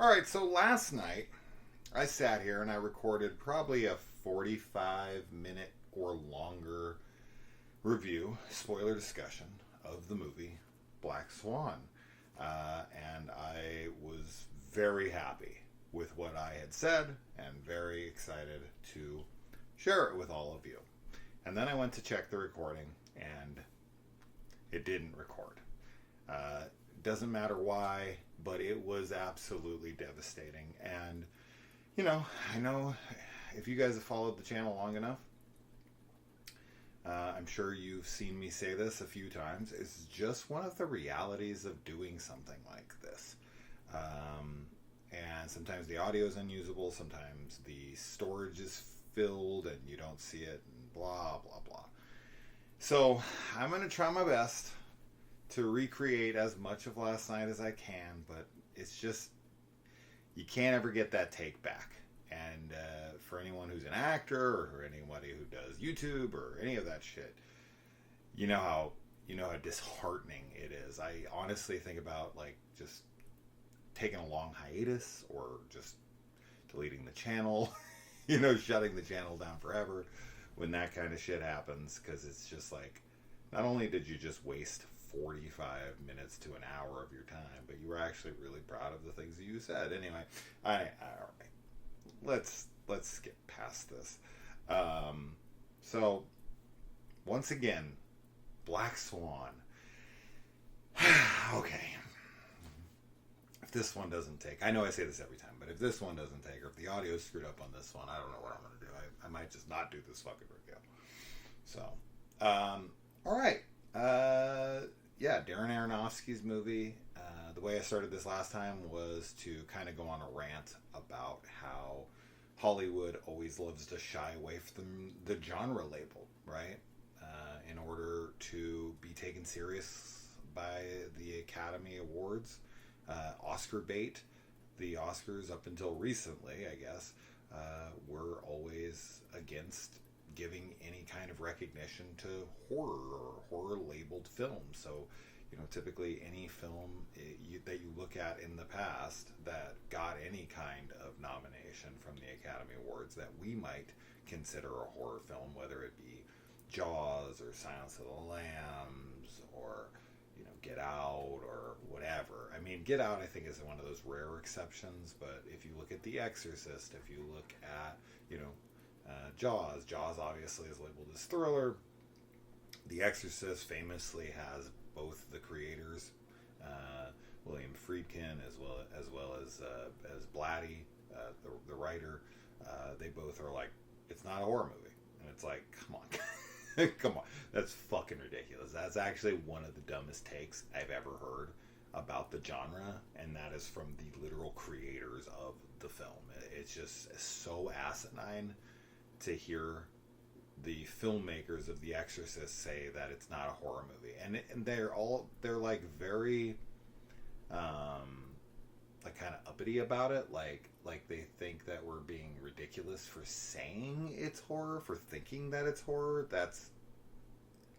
All right, so last night I sat here and I recorded probably a 45-minute or longer review, spoiler discussion of the movie Black Swan. And I was very happy with what I had said and very excited to share it with all of you. And then I went to check the recording and it didn't record. Doesn't matter why, but it was absolutely devastating. And, I know if you guys have followed the channel long enough, I'm sure you've seen me say this a few times. It's just one of the realities of doing something like this. And sometimes the audio is unusable, sometimes the storage is filled and you don't see it, and blah, blah, blah. So I'm going to try my best to recreate as much of last night as I can, but it's just, you can't ever get that take back. And for anyone who's an actor or anybody who does YouTube or any of that shit, you know how disheartening it is. I honestly think about just taking a long hiatus or just deleting the channel, shutting the channel down forever when that kind of shit happens, because it's just not only did you just waste 45 minutes to an hour of your time, but you were actually really proud of the things that you said. Anyway, all right. Let's skip past this. So once again, Black Swan. Okay. If this one doesn't take, I know I say this every time, but if this one doesn't take, or if the audio's screwed up on this one, I don't know what I'm going to do. I might just not do this fucking review. So, all right. Yeah, Darren Aronofsky's movie. The way I started this last time was to kind of go on a rant about how Hollywood always loves to shy away from the genre label, right? In order to be taken serious by the Academy Awards. Oscar bait. The Oscars, up until recently, I guess, were always against giving any kind of recognition to horror or horror-labeled films. So, typically any film that you look at in the past that got any kind of nomination from the Academy Awards that we might consider a horror film, whether it be Jaws or Silence of the Lambs or Get Out or whatever. I mean, Get Out I think is one of those rare exceptions, but if you look at The Exorcist, if you look at Jaws obviously is labeled as thriller. The Exorcist famously has both the creators, William Friedkin, as well as Blatty, the writer. They both are it's not a horror movie, and it's come on, come on, that's fucking ridiculous. That's actually one of the dumbest takes I've ever heard about the genre, and that is from the literal creators of the film. It's just so asinine to hear the filmmakers of The Exorcist say that it's not a horror movie, and they're very kind of uppity about it, like they think that we're being ridiculous for saying it's horror, for thinking that it's horror. That's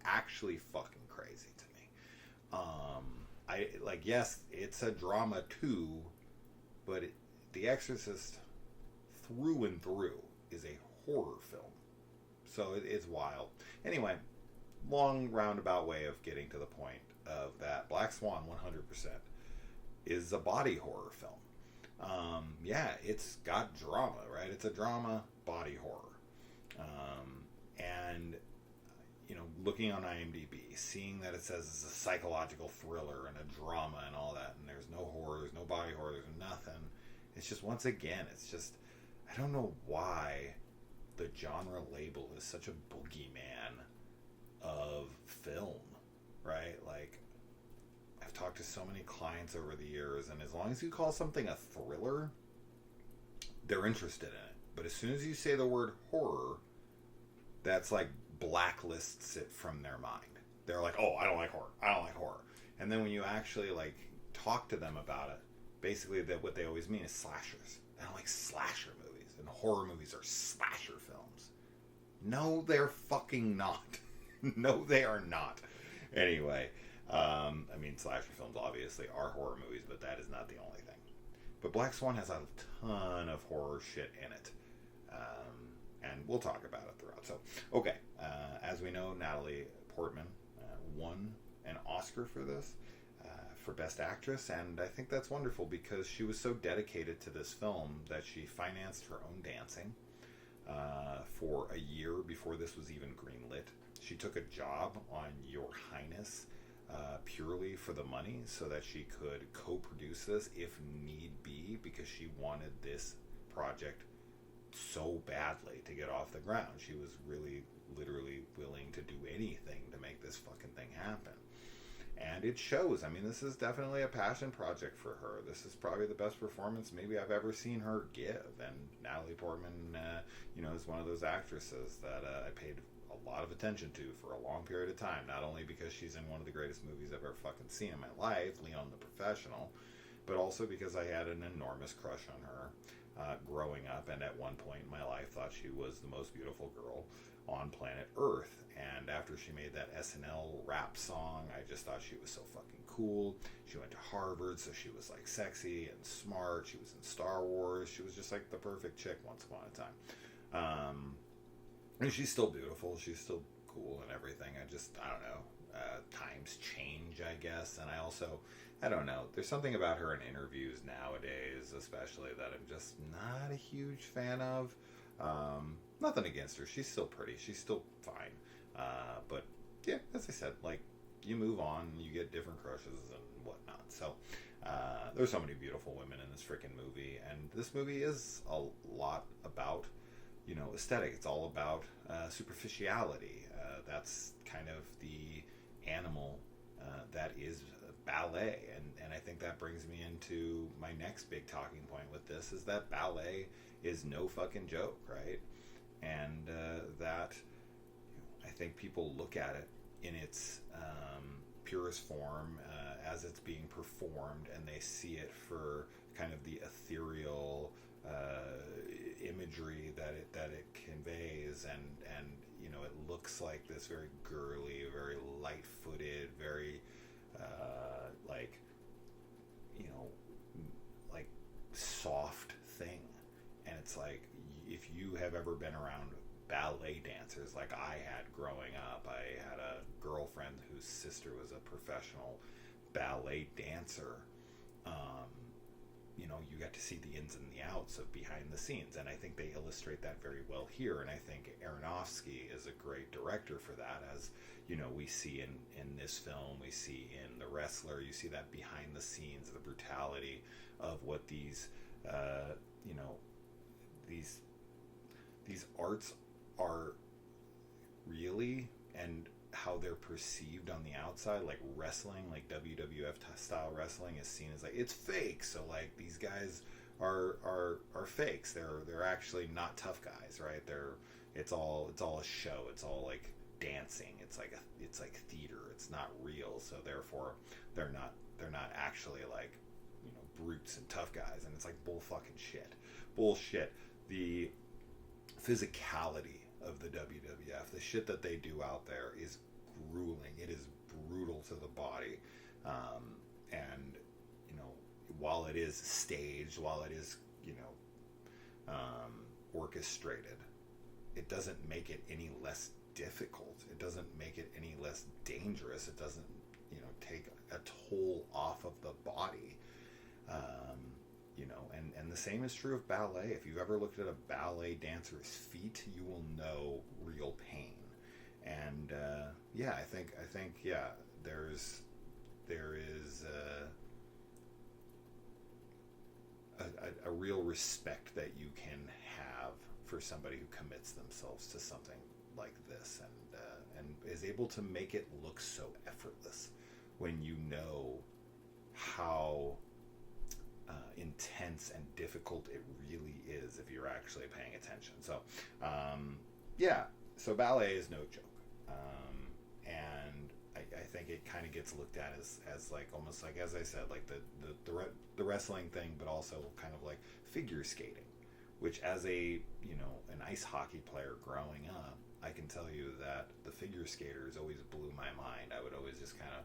actually fucking crazy to me. Yes, it's a drama too, but The Exorcist through and through is a horror film. So it's wild. Anyway, long roundabout way of getting to the point of that Black Swan 100% is a body horror film. Yeah, it's got drama, right? It's a drama body horror. And, looking on IMDb, seeing that it says it's a psychological thriller and a drama and all that, and there's no horror, there's no body horror, there's nothing. It's just, once again, I don't know why the genre label is such a boogeyman of film, right? I've talked to so many clients over the years, and as long as you call something a thriller, they're interested in it. But as soon as you say the word horror, that's blacklists it from their mind. They're oh, I don't like horror. I don't like horror. And then when you actually talk to them about it, basically what they always mean is slashers. I don't like slasher movies, and horror movies are slasher films. No, they're fucking not. No, they are not. Anyway, slasher films obviously are horror movies, but that is not the only thing. But Black Swan has a ton of horror shit in it. And we'll talk about it throughout. So, okay. As we know, Natalie Portman won an Oscar for this, for Best Actress. And I think that's wonderful because she was so dedicated to this film that she financed her own dancing for a year before this was even greenlit. She took a job on Your Highness purely for the money so that she could co-produce this if need be, because she wanted this project so badly to get off the ground. She was really literally willing to do anything to make this fucking thing happen. And it shows. I mean, this is definitely a passion project for her. This is probably the best performance maybe I've ever seen her give. And Natalie Portman, is one of those actresses that I paid a lot of attention to for a long period of time. Not only because she's in one of the greatest movies I've ever fucking seen in my life, Leon the Professional, but also because I had an enormous crush on her growing up, and at one point in my life thought she was the most beautiful girl on planet Earth. And after she made that SNL rap song, I just thought she was so fucking cool. She went to Harvard, so she was like sexy and smart. She was in Star Wars. She was just like the perfect chick once upon a time. And she's still beautiful. She's still cool and everything. I don't know. Times change, I guess. And I don't know. There's something about her in interviews nowadays, especially, that I'm just not a huge fan of. Nothing against her. She's still pretty. She's still fine. But yeah, as I said, like, you move on, you get different crushes and whatnot. So there's so many beautiful women in this freaking movie, and this movie is a lot about, aesthetic. It's all about superficiality. That's kind of the animal that is ballet, and I think that brings me into my next big talking point with this, is that ballet is no fucking joke, right? And that I think people look at it in its purest form as it's being performed, and they see it for kind of the ethereal imagery that it conveys, and it looks like this very girly, very light-footed, very like soft thing. And it's like, if you have ever been around ballet dancers like I had growing up, I had a girlfriend whose sister was a professional ballet dancer. You got to see the ins and the outs of behind the scenes, and I think they illustrate that very well here. And I think Aronofsky is a great director for that, as we see in this film, we see in The Wrestler, you see that behind the scenes, the brutality of what these arts are really, and how they're perceived on the outside. Like wrestling, like WWF style wrestling, is seen as like, it's fake, so like these guys are fakes. They're actually not tough guys, right? It's all a show. It's all like dancing. It's like theater. It's not real. So therefore they're not actually like brutes and tough guys. And it's like bullshit. The physicality of the WWF, the shit that they do out there, is grueling. It is brutal to the body, and while it is staged, while it is orchestrated, it doesn't make it any less difficult. It doesn't make it any less dangerous. It doesn't take a toll off of the body. And the same is true of ballet. If you've ever looked at a ballet dancer's feet, you will know real pain. And I think there is a real respect that you can have for somebody who commits themselves to something like this, and is able to make it look so effortless, when you know how intense and difficult it really is if you're actually paying attention. So so ballet is no joke, and I think it kind of gets looked at as like, almost like, as I said, like the wrestling thing, but also kind of like figure skating, which, as an ice hockey player growing up, I can tell you that the figure skaters always blew my mind. I would always just kind of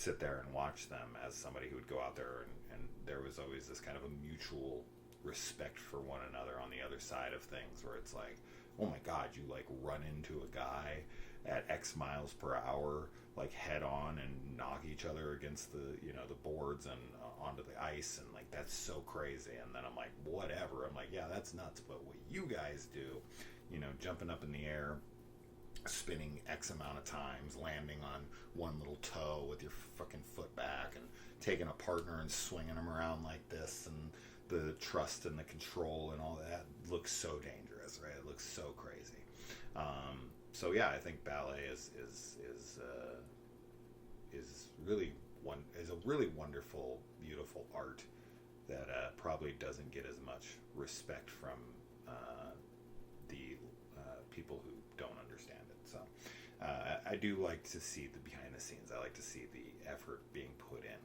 sit there and watch them as somebody who would go out there, and there was always this kind of a mutual respect for one another on the other side of things, where it's like, oh my god, you like run into a guy at X miles per hour, like head on, and knock each other against the, you know, the boards and onto the ice, and like that's so crazy. And then I'm like, whatever. I'm like, yeah, that's nuts. But what you guys do, you know, jumping up in the air, spinning X amount of times, landing on one little toe with your fucking foot back, and taking a partner and swinging them around like this, and the trust and the control and all that looks so dangerous, right? It looks so crazy. So yeah, I think ballet is a really wonderful, beautiful art that probably doesn't get as much respect from the people who don't understand it. So I do like to see the behind the scenes. I like to see the effort being put in.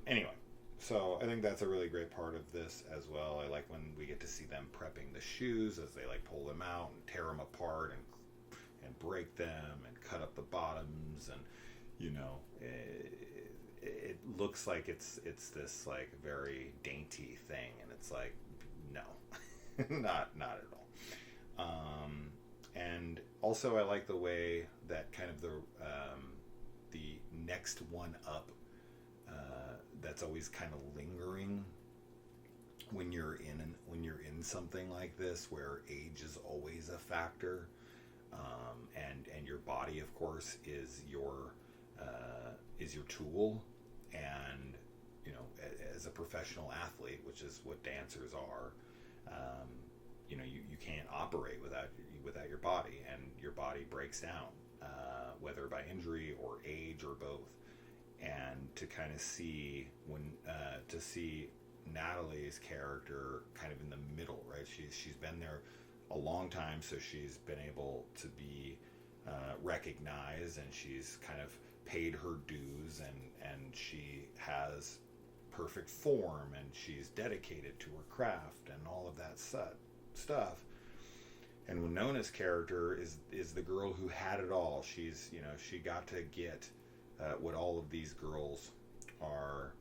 Anyway, so I think that's a really great part of this as well. I like when we get to see them prepping the shoes as they like pull them out and tear them apart and break them and cut up the bottoms, and you know, it looks like it's this like very dainty thing, and it's like, no, not at all. And also I like the way that kind of the next one up, that's always kind of lingering when you're in something like this, where age is always a factor, and your body, of course, is your tool. And you know, as a professional athlete, which is what dancers are, you know, you can't operate without your body, and your body breaks down, whether by injury or age or both. And to kind of see to see Natalie's character kind of in the middle, right? She's been there a long time, so she's been able to be recognized, and she's kind of paid her dues, and she has perfect form, and she's dedicated to her craft and all of that stuff. And Winona's character is the girl who had it all. She's, you know, she got to get what all of these girls are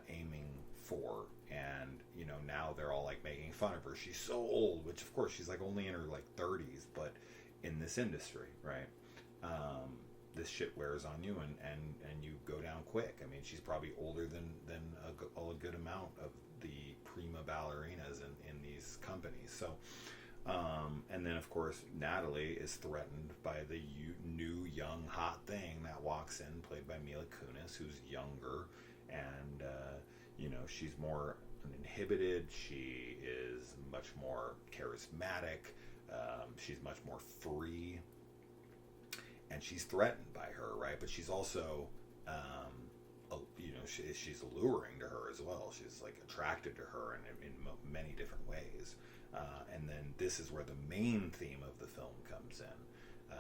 aiming for, and you know, now they're all like making fun of her. She's so old, which of course she's like only in her like 30s, but in this industry, right? This shit wears on you, and you go down quick. I mean, she's probably older than a good amount of the prima ballerinas in these companies. So, and then of course Natalie is threatened by the new young hot thing that walks in, played by Mila Kunis, who's younger, and you know, she's more uninhibited. She is much more charismatic. She's much more free. And she's threatened by her, right? But she's also, you know, she's alluring to her as well. She's like attracted to her in many different ways. And then this is where the main theme of the film comes in,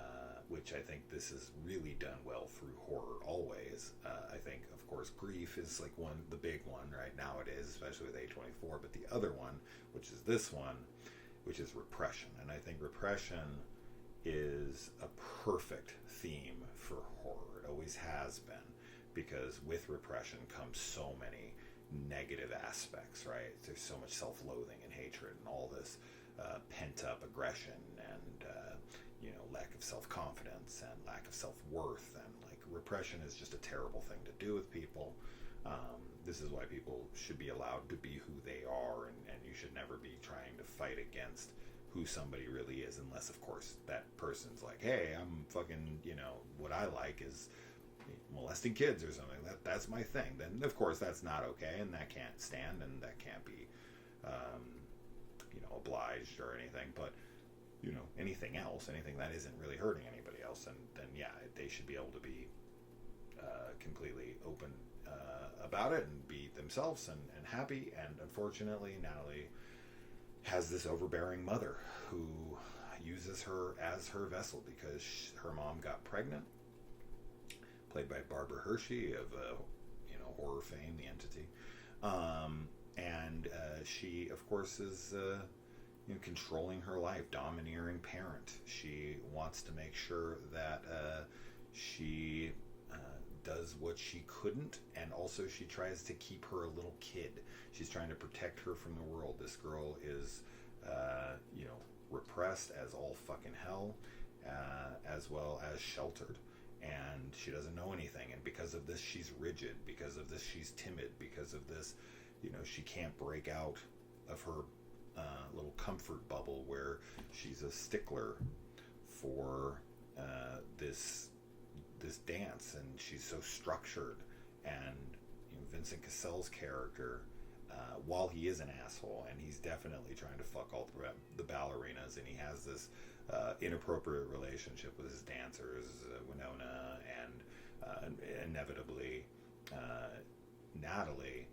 which I think this is really done well through horror always. I think, of course, grief is like the big one right nowadays, especially with A24. But the other one, which is this one, which is repression. And I think repression is a perfect theme for horror. It always has been, because with repression comes so many negative aspects, right? There's so much self-loathing and hatred and all this pent-up aggression, and you know, lack of self-confidence and lack of self-worth, and like repression is just a terrible thing to do with people. This is why people should be allowed to be who they are, and you should never be trying to fight against who somebody really is, unless of course that person's like, hey, I'm fucking, you know, what I like is molesting kids or something. That's my thing. Then of course that's not okay, and that can't stand, and that can't be you know, obliged or anything. But you know, anything else, anything that isn't really hurting anybody else, and then yeah, they should be able to be completely open about it and be themselves and happy. And unfortunately, Natalie has this overbearing mother who uses her as her vessel, because her mom got pregnant, played by Barbara Hershey of you know, horror fame, The Entity, and she of course is you know, controlling her life, domineering parent. She wants to make sure that she does what she couldn't, and also she tries to keep her a little kid. She's trying to protect her from the world. This girl is, repressed as all fucking hell, as well as sheltered. And she doesn't know anything. And because of this, she's rigid. Because of this, she's timid. Because of this, she can't break out of her little comfort bubble where she's a stickler for this dance, and she's so structured. And Vincent Cassell's character, while he is an asshole, and he's definitely trying to fuck all the ballerinas, and he has this inappropriate relationship with his dancers, Winona and inevitably Natalie,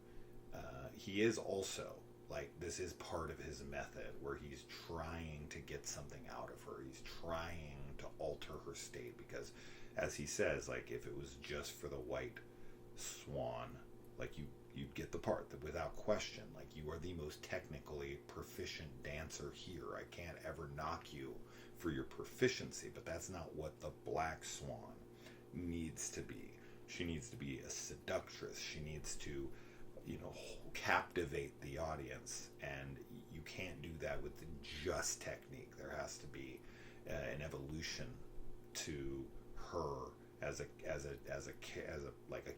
he is also, like, this is part of his method where he's trying to get something out of her. He's trying to alter her state because, as he says, like, if it was just for the white swan, like, you'd get the part that without question, like, you are the most technically proficient dancer here. I can't ever knock you for your proficiency, but that's not what the black swan needs to be. She needs to be a seductress. She needs to, captivate the audience, and you can't do that with just technique. There has to be an evolution to her as a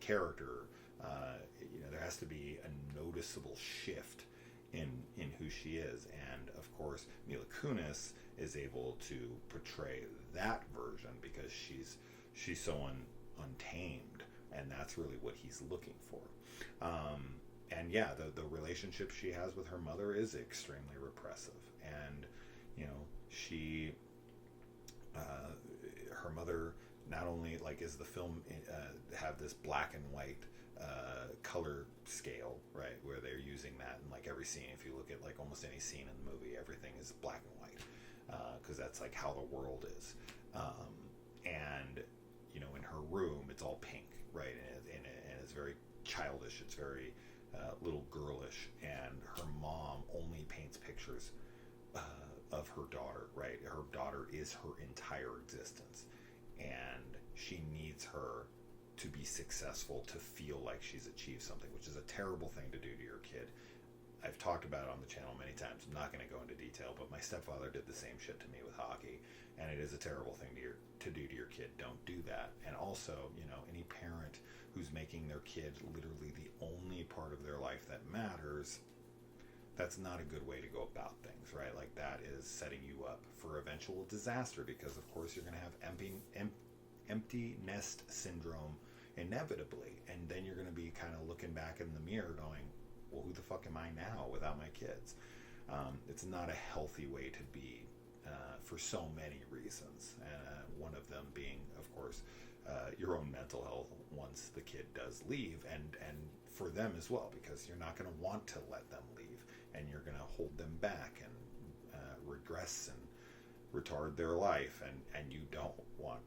character. There has to be a noticeable shift in who she is, and of course Mila Kunis is able to portray that version because she's so untamed, and that's really what he's looking for. And yeah, the relationship she has with her mother is extremely repressive, and she her mother not only, like, is the film have this black and white color scale, right, where they're using that in like every scene. If you look at like almost any scene in the movie, everything is black and white because that's like how the world is. And in her room, it's all pink, right, and it's very childish. It's very little girlish, and her mom only paints pictures of her daughter, right? Her daughter is her entire existence, and she needs her to be successful to feel like she's achieved something, which is a terrible thing to do to your kid. I've talked about it on the channel many times. I'm not going to go into detail, but my stepfather did the same shit to me with hockey, and it is a terrible thing to do to your kid. Don't do that. And also, any parent who's making their kid literally the only part of their life that matters, that's not a good way to go about things, right? Like, that is setting you up for eventual disaster, because of course you're going to have empty nest syndrome inevitably, and then you're going to be kind of looking back in the mirror going, well, who the fuck am I now without my kids? It's not a healthy way to be for so many reasons, and one of them being, of course, your own mental health once the kid does leave, and for them as well, because you're not going to want to let them leave, and you're going to hold them back and regress and retard their life, and you don't want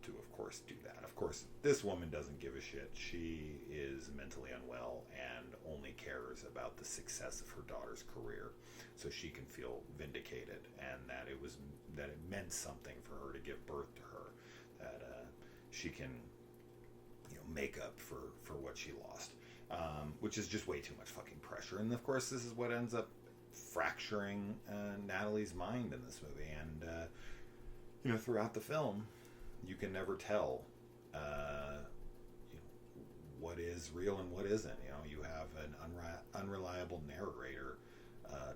to, of course, do that. Of course, this woman doesn't give a shit. She is mentally unwell and only cares about the success of her daughter's career, so she can feel vindicated, and that it meant something for her to give birth to her, that she can make up for what she lost, which is just way too much fucking pressure. And of course, this is what ends up fracturing Natalie's mind in this movie, and throughout the film, you can never tell what is real and what isn't. You have an unreliable narrator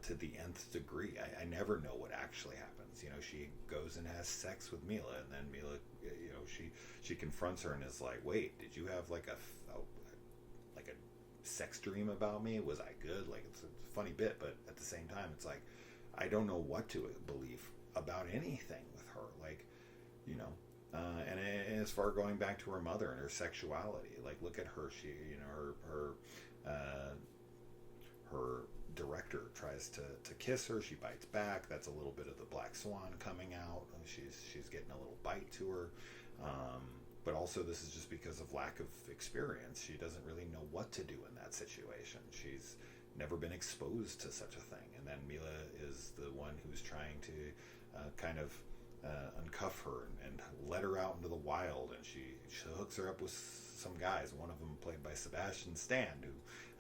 to the nth degree. I never know what actually happens. She goes and has sex with Mila, and then Mila, she confronts her and is like, "Wait, did you have like a sex dream about me? Was I good?" Like, it's a funny bit, but at the same time, it's like, I don't know what to believe about anything with her. Like, and as far going back to her mother and her sexuality, like, look at her. She, her director tries to kiss her. She bites back. That's a little bit of the black swan coming out. She's getting a little bite to her. But also, this is just because of lack of experience. She doesn't really know what to do in that situation. She's never been exposed to such a thing. And then Mila is the one who's trying to kind of uncuff her and let her out into the wild, and she hooks her up with some guys. One of them played by Sebastian Stan, who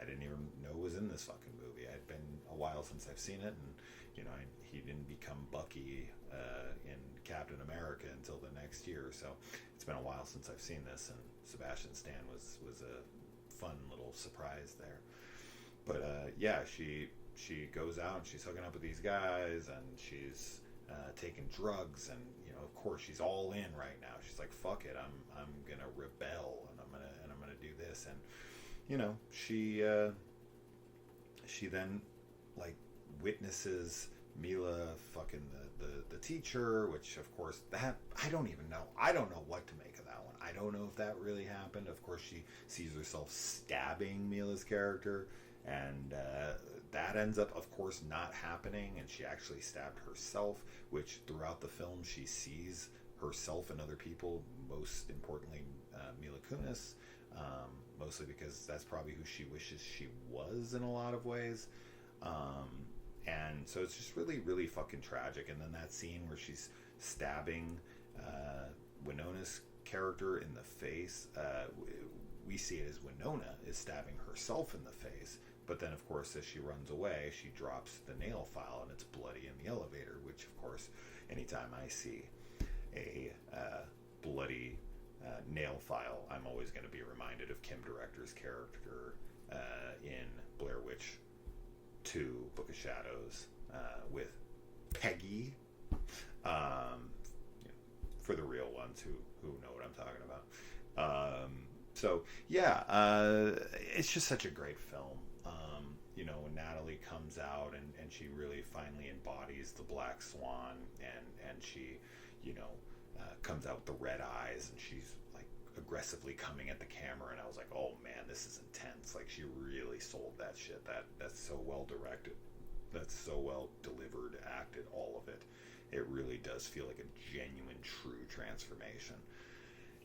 I didn't even know was in this fucking movie. It had been a while since I've seen it, and he didn't become Bucky in Captain America until the next year. So it's been a while since I've seen this, and Sebastian Stan was a fun little surprise there. But yeah, she goes out and she's hooking up with these guys, and she's taking drugs, and of course she's all in right now. She's like, fuck it, I'm gonna rebel, and I'm gonna do this. And she then like witnesses Mila fucking the teacher, which of course that I don't know what to make of that one. I don't know if that really happened. Of course she sees herself stabbing Mila's character, and that ends up of course not happening, and she actually stabbed herself, which throughout the film she sees herself and other people, most importantly Mila Kunis, mostly because that's probably who she wishes she was in a lot of ways. And so it's just really, really fucking tragic. And then that scene where she's stabbing Winona's character in the face, we see it as Winona is stabbing herself in the face. But then, of course, as she runs away, she drops the nail file, and it's bloody in the elevator, which, of course, anytime I see a bloody nail file, I'm always going to be reminded of Kim Director's character in Blair Witch 2, Book of Shadows, with Peggy, for the real ones who know what I'm talking about. So yeah, it's just such a great film. When Natalie comes out and she really finally embodies the Black Swan, and she comes out with the red eyes, and she's like aggressively coming at the camera, and I was like, oh man, this is intense. Like, she really sold that shit. That's so well directed, that's so well delivered, acted, all of it. It really does feel like a genuine, true transformation,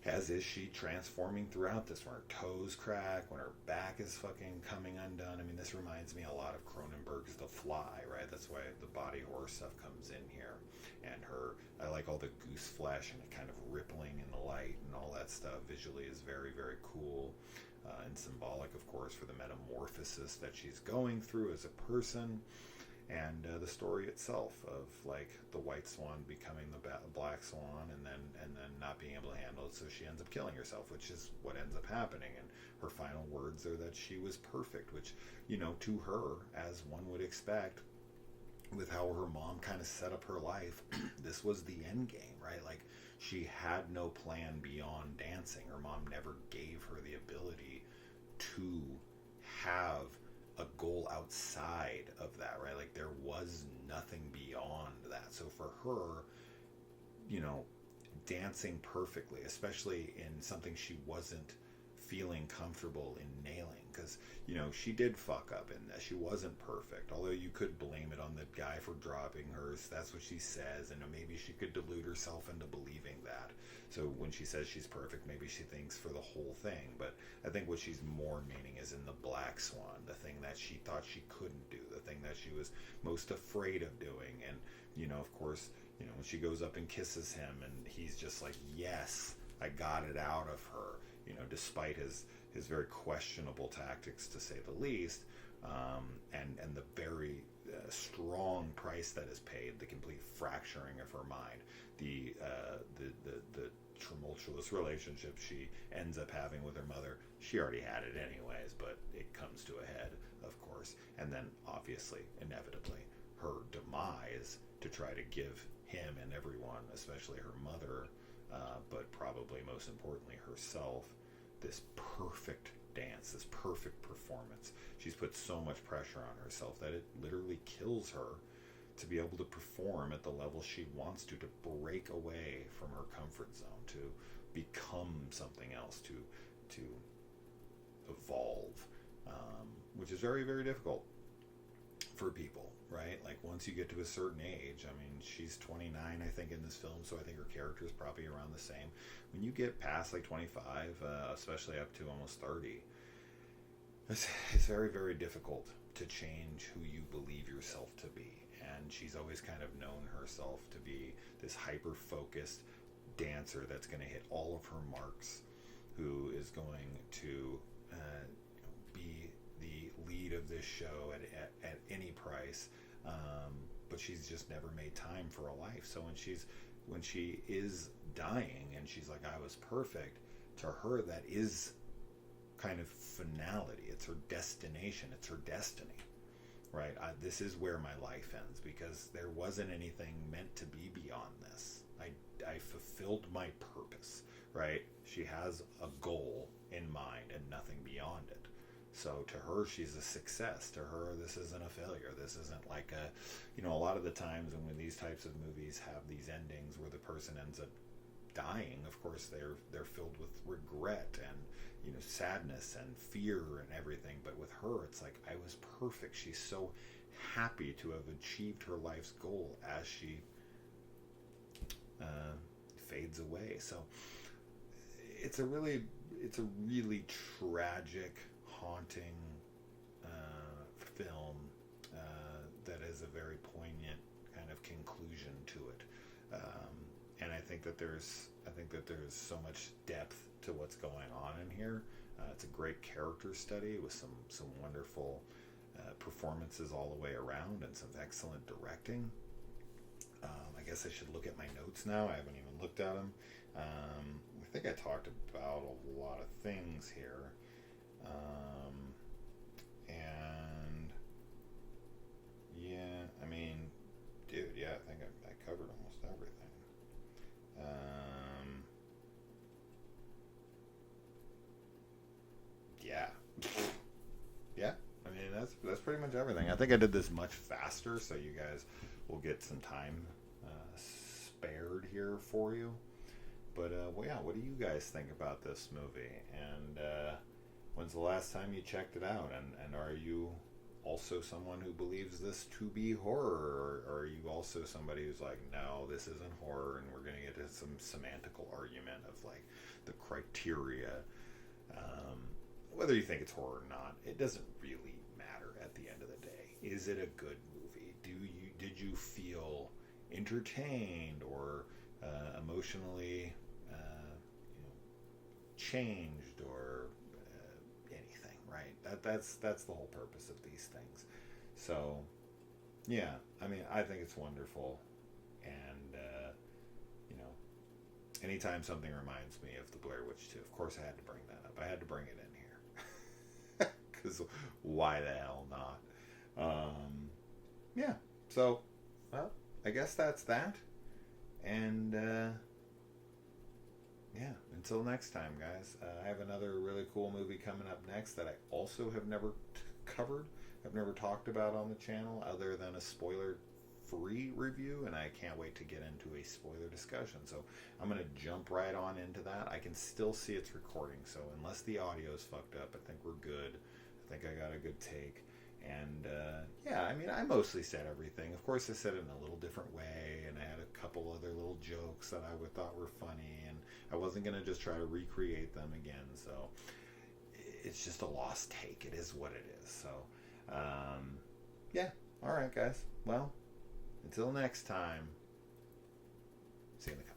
as is she transforming throughout this, when her toes crack, when her back is fucking coming undone. I mean, this reminds me a lot of Cronenberg's The Fly, right? That's why the body horror stuff comes in here. And I like all the goose flesh and it kind of rippling in the light and all that stuff. Visually is very, very cool, and symbolic, of course, for the metamorphosis that she's going through as a person. And the story itself of like the white swan becoming the black swan, and then not being able to handle it, so she ends up killing herself, which is what ends up happening. And her final words are that she was perfect, which to her, as one would expect, with how her mom kind of set up her life, this was the end game, right? Like, she had no plan beyond dancing. Her mom never gave her the ability to have a goal outside of that, right? Like, there was nothing beyond that. So for her, dancing perfectly, especially in something she wasn't feeling comfortable in nailing, because she did fuck up in this. She wasn't perfect, although you could blame it on the guy for dropping her. That's what she says, and maybe she could delude herself into believing that. So when she says she's perfect, maybe she thinks for the whole thing. But I think what she's more meaning is in the Black Swan, the thing that she thought she couldn't do, the thing that she was most afraid of doing. And of course, when she goes up and kisses him, and he's just like, yes, I got it out of her, despite his very questionable tactics, to say the least, and the very strong price that is paid, the complete fracturing of her mind, the tumultuous relationship she ends up having with her mother. She already had it anyways, but it comes to a head, of course, and then obviously, inevitably, her demise to try to give him and everyone, especially her mother, but probably most importantly herself, this perfect dance, this perfect performance. She's put so much pressure on herself that it literally kills her to be able to perform at the level she wants to break away from her comfort zone, to become something else, to evolve, which is very, very difficult for people, right? Like, once you get to a certain age, I mean, she's 29, I think, in this film, so I think her character is probably around the same. When you get past like 25, especially up to almost 30, it's very, very difficult to change who you believe yourself to be. And she's always kind of known herself to be this hyper-focused dancer that's going to hit all of her marks, who is going to be the lead of this show at any price. But she's just never made time for a life. So when she is dying and she's like, I was perfect, to her that is kind of finality. It's her destination. It's her destiny, right? This is where my life ends, because there wasn't anything meant to be beyond this. I fulfilled my purpose, right? She has a goal in mind and nothing beyond it. So to her, she's a success. To her, this isn't a failure. This isn't like a lot of the times when these types of movies have these endings where the person ends up dying, of course they're filled with regret and sadness and fear and everything. But with her, it's like, I was perfect. She's so happy to have achieved her life's goal as she fades away. So it's a really tragic, haunting film that is a very poignant kind of conclusion to it. And I think that there's so much depth to what's going on in here. It's a great character study with some wonderful performances all the way around and some excellent directing. I guess I should look at my notes now. I haven't even looked at them. I think I talked about a lot of things here. And yeah, I mean, dude, yeah, I think I covered almost everything. Yeah. Yeah, I mean, that's pretty much everything. I think I did this much faster, so you guys will get some time spared here for you. But well, yeah, what do you guys think about this movie? And when's the last time you checked it out? And are you also someone who believes this to be horror, or are you also somebody who's like, no, this isn't horror, and we're going to get into some semantical argument of like the criteria, whether you think it's horror or not, it doesn't really matter at the end of the day. Is it a good movie? Did you feel entertained or emotionally changed or anything, right? That's the whole purpose of these things. So yeah, I mean, I think it's wonderful, and anytime something reminds me of the Blair Witch 2, of course I had to bring that up. I had to bring it in here because why the hell not? Yeah, so well, I guess that's that. And yeah, until next time, guys. I have another really cool movie coming up next that I also have never covered. I've never talked about on the channel other than a spoiler-free review, and I can't wait to get into a spoiler discussion. So I'm going to jump right on into that. I can still see it's recording, so unless the audio is fucked up, I think we're good. I think I got a good take. And yeah, I mean, I mostly said everything. Of course, I said it in a little different way, and I had a couple other little jokes that I thought were funny, and I wasn't going to just try to recreate them again. So it's just a lost take. It is what it is. So yeah, all right, guys. Well, until next time, see you in the comments.